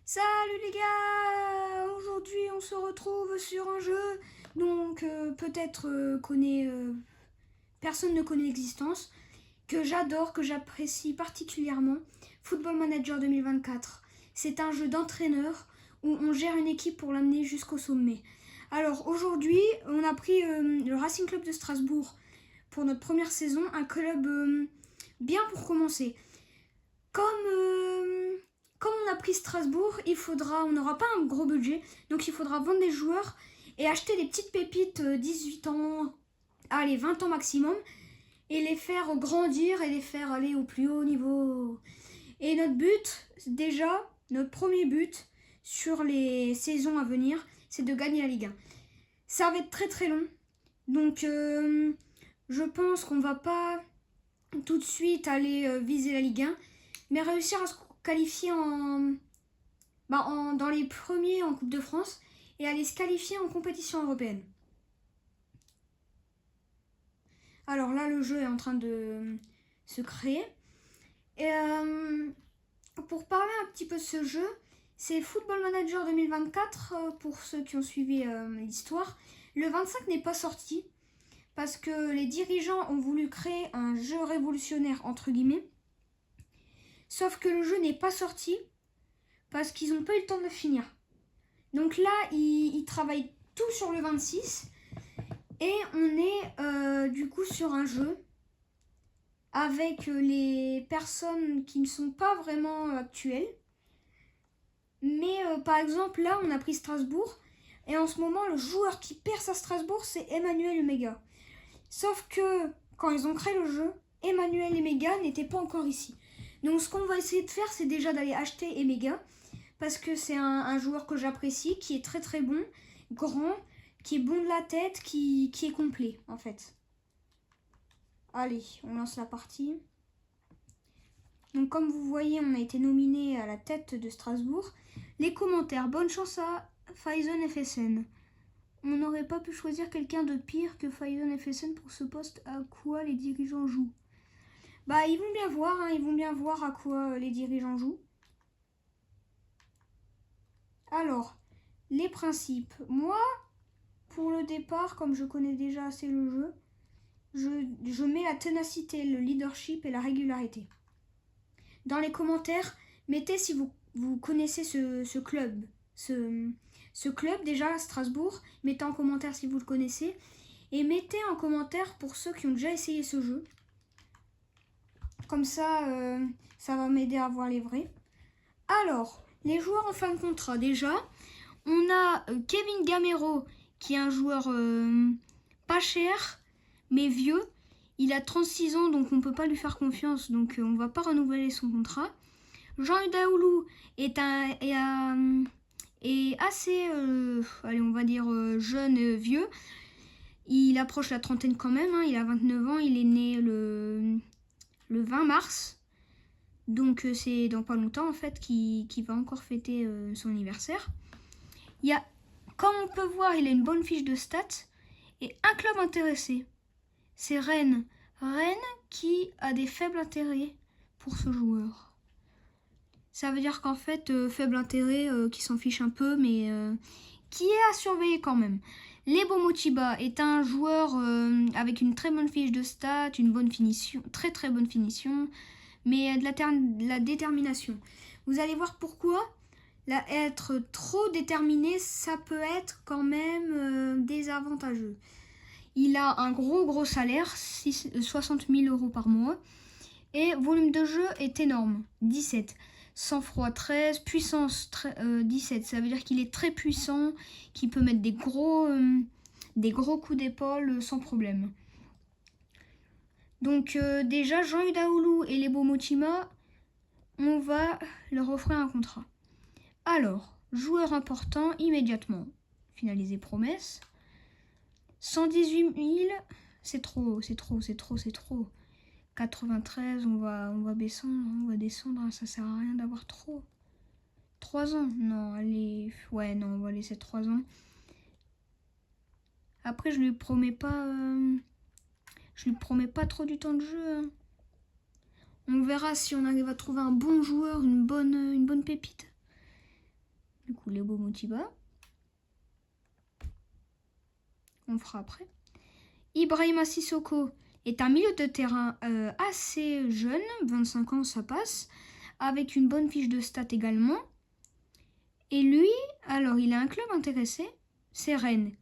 Salut les gars! Aujourd'hui on se retrouve sur un jeu donc peut-être personne ne connaît l'existence, que j'adore, que j'apprécie particulièrement, Football Manager 2024. C'est un jeu d'entraîneur où on gère une équipe pour l'amener jusqu'au sommet. Alors aujourd'hui on a pris le Racing Club de Strasbourg pour notre première saison, un club bien pour commencer. Comme, comme on a pris Strasbourg, on n'aura pas un gros budget, donc il faudra vendre des joueurs et acheter des petites pépites 18 ans, allez 20 ans maximum, et les faire grandir et les faire aller au plus haut niveau. Et notre but, déjà, notre premier but sur les saisons à venir, c'est de gagner la Ligue 1. Ça va être très très long, donc je pense qu'on va pas tout de suite aller viser la Ligue 1, mais réussir à se qualifier dans les premiers en Coupe de France et aller se qualifier en compétition européenne. Alors là, le jeu est en train de se créer. Et pour parler un petit peu de ce jeu, c'est Football Manager 2024 pour ceux qui ont suivi l'histoire. Le 25 n'est pas sorti parce que les dirigeants ont voulu créer un jeu révolutionnaire entre guillemets. Sauf que le jeu n'est pas sorti parce qu'ils n'ont pas eu le temps de le finir. Donc là, ils travaillent tout sur le 26 et on est du coup sur un jeu avec les personnes qui ne sont pas vraiment actuelles. Mais par exemple, là, on a pris Strasbourg et en ce moment, le joueur qui perce à Strasbourg, c'est Emmanuel Emega. Sauf que quand ils ont créé le jeu, Emmanuel Emega n'était pas encore ici. Donc ce qu'on va essayer de faire, c'est déjà d'aller acheter Emega, parce que c'est un joueur que j'apprécie, qui est très très bon, grand, qui est bon de la tête, qui est complet en fait. Allez, on lance la partie. Donc comme vous voyez, on a été nominé à la tête de Strasbourg. Les commentaires, bonne chance à Faison FSN. On n'aurait pas pu choisir quelqu'un de pire que Faison FSN pour ce poste. À quoi les dirigeants jouent? Bah ils vont bien voir, hein, ils vont bien voir à quoi les dirigeants jouent. Alors, les principes. Moi, pour le départ, comme je connais déjà assez le jeu, je mets la ténacité, le leadership et la régularité. Dans les commentaires, mettez si vous connaissez ce club. Ce club, déjà, Strasbourg, mettez en commentaire si vous le connaissez. Et mettez en commentaire pour ceux qui ont déjà essayé ce jeu. Comme ça, ça va m'aider à voir les vrais. Alors, les joueurs en fin de contrat, déjà, on a Kevin Gamero, qui est un joueur pas cher, mais vieux. Il a 36 ans, donc on ne peut pas lui faire confiance, donc on ne va pas renouveler son contrat. Jean Udaoulou est assez, allez, on va dire jeune, vieux. Il approche la trentaine quand même, hein, il a 29 ans, il est né le 20 mars. Donc c'est dans pas longtemps en fait qu'il va encore fêter son anniversaire. Comme on peut voir, il a une bonne fiche de stats et un club intéressé. C'est Rennes. Rennes qui a des faibles intérêts pour ce joueur. Ça veut dire qu'en fait, faible intérêt, qui s'en fiche un peu, mais qui est à surveiller quand même. Lebo Mochiba est un joueur avec une très bonne fiche de stats, une bonne finition, très très bonne finition, mais de la détermination. Vous allez voir pourquoi. Être trop déterminé, ça peut être quand même désavantageux. Il a un gros salaire, 60 000 € par mois. Et volume de jeu est énorme, 17. Sang-froid 13, puissance 17. Ça veut dire qu'il est très puissant, qu'il peut mettre des gros coups d'épaule sans problème. Donc déjà, Jean Udaoulou et Lebo Mochima, on va leur offrir un contrat. Alors, joueur important immédiatement. Finaliser promesse. 118 000, c'est trop. 93, on va descendre, ça sert à rien d'avoir trop. 3 ans, non, allez, ouais, non, on va laisser 3 ans. Après, je lui promets pas trop du temps de jeu. Hein. On verra si on arrive à trouver un bon joueur, une bonne pépite. Du coup, Lebo Motiba. On fera après. Ibrahima Sissoko est un milieu de terrain assez jeune, 25 ans ça passe, avec une bonne fiche de stats également. Et lui, alors il a un club intéressé, c'est Rennes.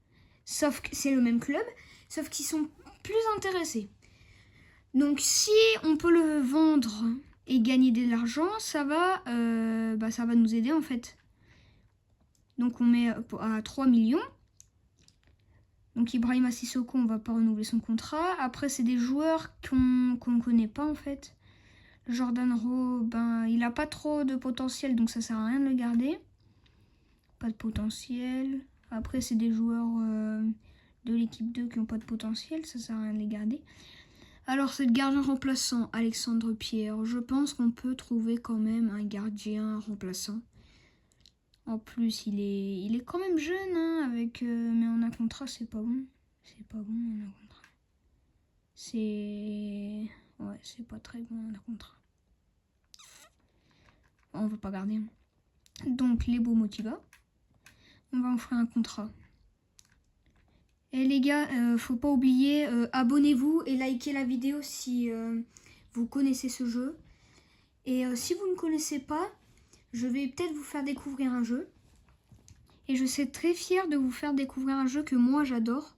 Sauf que c'est le même club, sauf qu'ils sont plus intéressés. Donc si on peut le vendre et gagner de l'argent, ça va nous aider en fait. Donc on met à 3 millions. Donc Ibrahima Sissoko, on va pas renouveler son contrat. Après, c'est des joueurs qu'on connaît pas en fait. Jordan Rowe, il a pas trop de potentiel, donc ça sert à rien de le garder. Pas de potentiel. Après, c'est des joueurs de l'équipe 2 qui ont pas de potentiel, ça sert à rien de les garder. Alors, c'est le gardien remplaçant, Alexandre Pierre. Je pense qu'on peut trouver quand même un gardien remplaçant. En plus, il est quand même jeune, hein, mais en un contrat, c'est pas bon. C'est pas bon en un contrat. C'est pas très bon en un contrat. On va pas garder. Donc, Lebo Motiba. On va en faire un contrat. Et les gars, faut pas oublier, abonnez-vous et likez la vidéo si vous connaissez ce jeu. Et si vous ne connaissez pas, je vais peut-être vous faire découvrir un jeu. Et je suis très fière de vous faire découvrir un jeu que moi j'adore.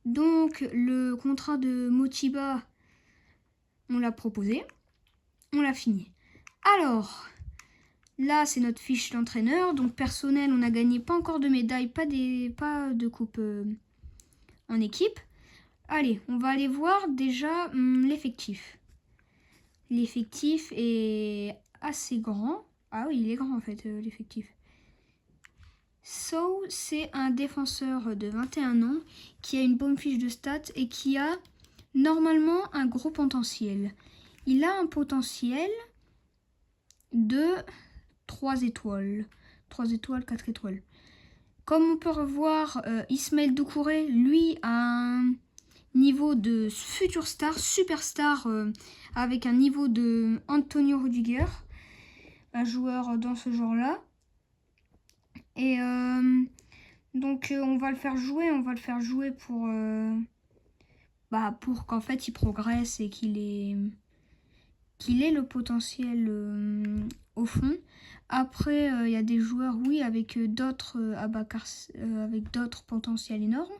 Donc le contrat de Motiba, on l'a proposé. On l'a fini. Alors, là c'est notre fiche d'entraîneur. Donc personnel, on a gagné pas encore de médaille, pas de coupe en équipe. Allez, on va aller voir déjà l'effectif. L'effectif est assez grand. Ah oui, il est grand en fait, l'effectif. So, c'est un défenseur de 21 ans qui a une bonne fiche de stats et qui a normalement un gros potentiel. Il a un potentiel de 3 étoiles. 3 étoiles, 4 étoiles. Comme on peut revoir, Ismaël Doucouré, lui, a un niveau de futur star, superstar, avec un niveau de Antonio Rudiger, un joueur dans ce genre-là. Et donc on va le faire jouer pour qu'en fait il progresse et qu'il ait le potentiel au fond. Après il y a des joueurs avec d'autres potentiels énormes.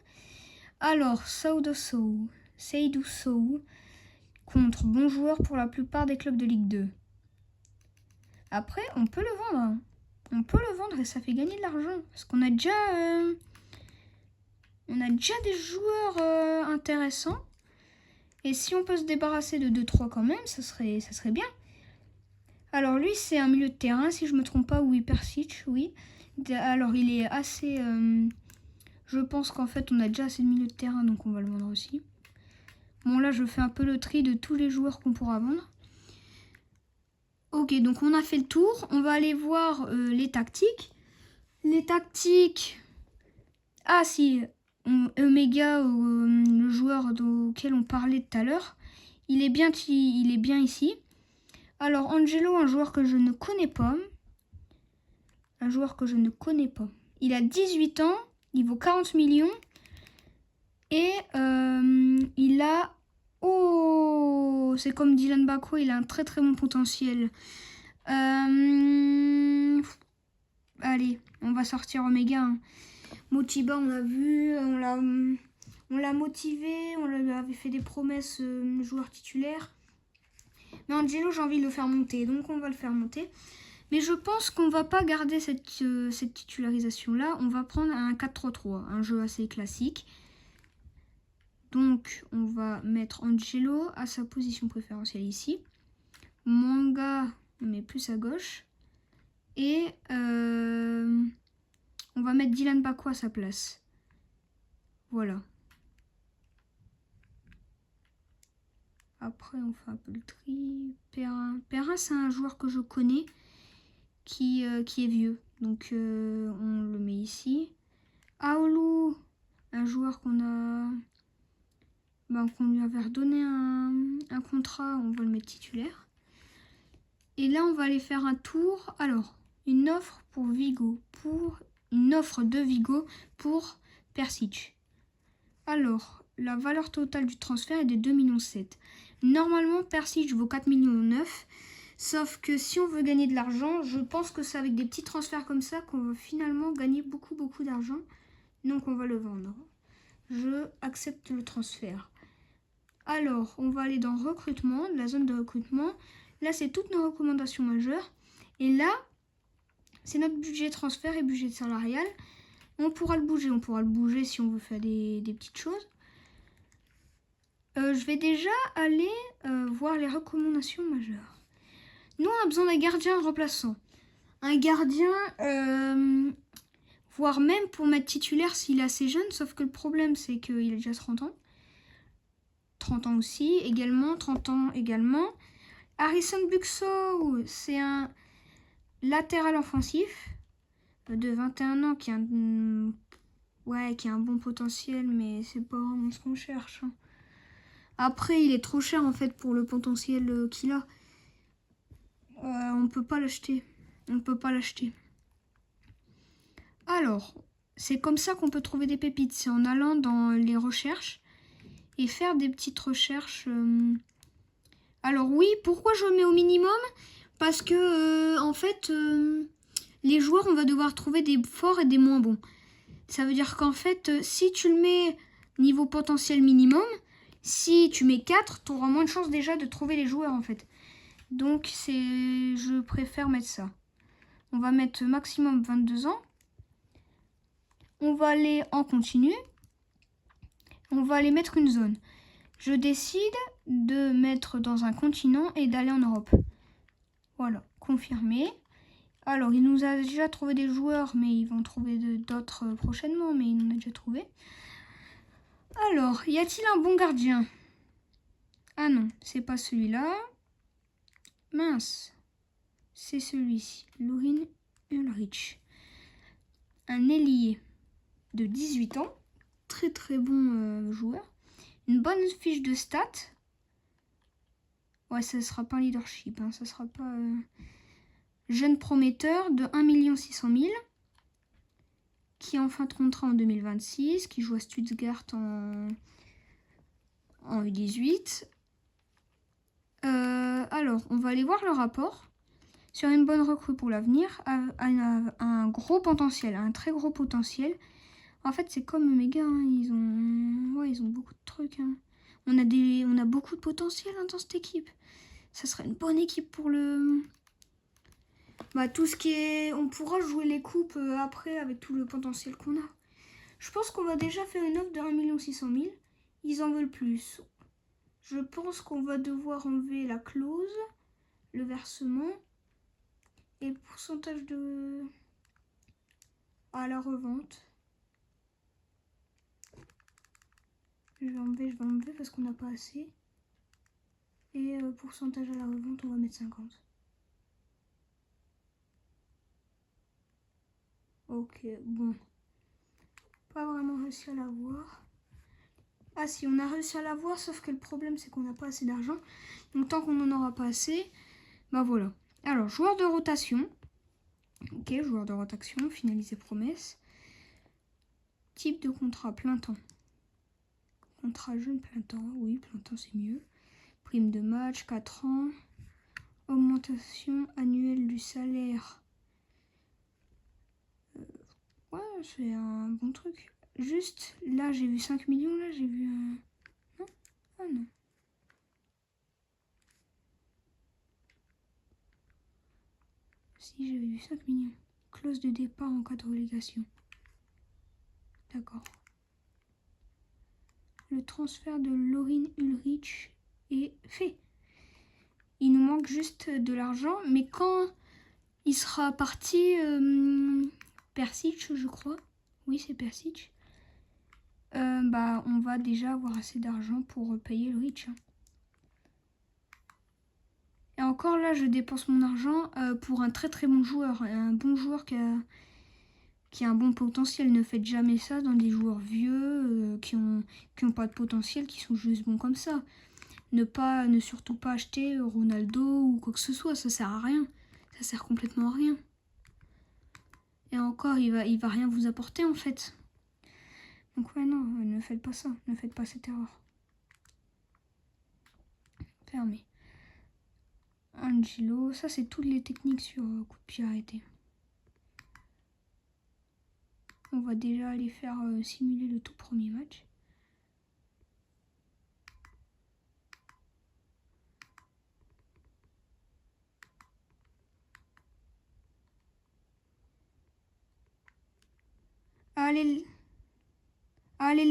Alors Seydou Sow contre bon joueur pour la plupart des clubs de Ligue 2. Après on peut le vendre. Hein. On peut le vendre et ça fait gagner de l'argent. Parce qu'on a déjà des joueurs intéressants. Et si on peut se débarrasser de 2-3 quand même, ça serait bien. Alors lui, c'est un milieu de terrain, si je me trompe pas, oui, Persic, oui. Alors il est assez... je pense qu'en fait, on a déjà assez de milieu de terrain, donc on va le vendre aussi. Bon, là, je fais un peu le tri de tous les joueurs qu'on pourra vendre. Ok, donc on a fait le tour. On va aller voir les tactiques. Les tactiques... Ah si, Omega, le joueur auquel on parlait tout à l'heure, il est bien ici. Alors Angelo, un joueur que je ne connais pas. Il a 18 ans, il vaut 40 millions. Et il a... Oh, c'est comme Dylan Bakwa, il a un très très bon potentiel. Allez, on va sortir Omega. Hein. Motiba, on l'a vu, on l'a motivé, on lui avait fait des promesses joueur titulaire. Mais Angelo, j'ai envie de le faire monter, donc on va le faire monter. Mais je pense qu'on va pas garder cette titularisation-là. On va prendre un 4-3-3, un jeu assez classique. Donc, on va mettre Angelo à sa position préférentielle ici. Mwanga, on met plus à gauche. Et on va mettre Dylan Bakwa à sa place. Voilà. Après, on fait un peu le tri. Perrin, c'est un joueur que je connais qui est vieux. Donc, on le met ici. Aoulou, un joueur qu'on a... qu'on lui avait redonné un contrat, on va le mettre titulaire. Et là, on va aller faire un tour. Alors, une offre pour Vigo, une offre de Vigo pour Persic. Alors, la valeur totale du transfert est de 2,7 millions. Normalement, Persic vaut 4,9 millions. Sauf que si on veut gagner de l'argent, je pense que c'est avec des petits transferts comme ça qu'on va finalement gagner beaucoup d'argent. Donc on va le vendre. Je accepte le transfert. Alors, on va aller dans recrutement, la zone de recrutement. Là, c'est toutes nos recommandations majeures. Et là, c'est notre budget transfert et budget salarial. On pourra le bouger si on veut faire des petites choses. Je vais déjà aller voir les recommandations majeures. Nous, on a besoin d'un gardien remplaçant. Un gardien, voire même pour mettre titulaire s'il est assez jeune, sauf que le problème, c'est qu'il a déjà 30 ans. 30 ans aussi, également, 30 ans également. Harrison Buxo, c'est un latéral offensif de 21 ans qui a un bon potentiel, mais c'est pas vraiment ce qu'on cherche. Après, il est trop cher en fait pour le potentiel qu'il a. On peut pas l'acheter. Alors, c'est comme ça qu'on peut trouver des pépites. C'est en allant dans les recherches et faire des petites recherches. Alors oui, pourquoi je le mets au minimum? Parce que, en fait, les joueurs, on va devoir trouver des forts et des moins bons. Ça veut dire qu'en fait, si tu le mets niveau potentiel minimum, si tu mets 4, tu auras moins de chances déjà de trouver les joueurs, en fait. Donc, je préfère mettre ça. On va mettre maximum 22 ans. On va aller en continu. On va aller mettre une zone. Je décide de mettre dans un continent et d'aller en Europe. Voilà, confirmé. Alors, il nous a déjà trouvé des joueurs, mais ils vont trouver d'autres prochainement, mais il en a déjà trouvé. Alors, y a-t-il un bon gardien? Ah non, c'est pas celui-là. Mince, c'est celui-ci, Lorin Ulrich. Un ailier de 18 ans, très bon joueur. Une bonne fiche de stats. Ouais, ça sera pas un leadership, hein, ça sera pas... Jeune prometteur de 1 600 000 qui est en fin de contrat en 2026, qui joue à Stuttgart en U18. Alors, on va aller voir le rapport sur une bonne recrue pour l'avenir, un gros potentiel, un très gros potentiel. En fait, c'est comme mes gars, hein, ils ont beaucoup de trucs. Hein. On a beaucoup de potentiel dans cette équipe. Ça serait une bonne équipe pour le... tout ce qui est... On pourra jouer les coupes après avec tout le potentiel qu'on a. Je pense qu'on va déjà faire une offre de 1 600 000. Ils en veulent plus. Je pense qu'on va devoir enlever la clause, le versement et le pourcentage à la revente. Je vais enlever parce qu'on n'a pas assez. Et pourcentage à la revente, on va mettre 50. Ok, bon. Pas vraiment réussi à l'avoir. Ah si, on a réussi à l'avoir, sauf que le problème c'est qu'on n'a pas assez d'argent. Donc tant qu'on n'en aura pas assez, voilà. Alors, joueur de rotation. Ok, joueur de rotation, finaliser promesse. Type de contrat, plein temps. Contrat jeune, plein temps, oui, plein temps c'est mieux. Prime de match, 4 ans. Augmentation annuelle du salaire. Ouais, c'est un bon truc. Juste, là j'ai vu 5 millions, là j'ai vu... Non. Ah non. Si, j'avais vu 5 millions. Clause de départ en cas de relégation. D'accord. Le transfert de Lorin Ulrich est fait. Il nous manque juste de l'argent, mais quand il sera parti, Persic, je crois. Oui, c'est Persic. On va déjà avoir assez d'argent pour payer Ulrich. Et encore là, je dépense mon argent pour un très bon joueur. Un bon joueur qui a un bon potentiel. Ne faites jamais ça dans des joueurs vieux. qui ont pas de potentiel, qui sont juste bons comme ça. Ne surtout pas acheter Ronaldo ou quoi que ce soit, ça sert à rien. Ça sert complètement à rien. Et encore, il va rien vous apporter en fait. Donc ouais, non, ne faites pas ça. Ne faites pas cette erreur. Fermez. Angelo, ça c'est toutes les techniques sur coup de pied arrêté. On va déjà aller faire simuler le tout premier match. Allez, allez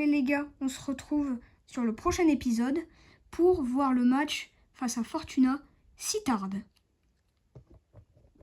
les gars, on se retrouve sur le prochain épisode pour voir le match face à Fortuna si tarde.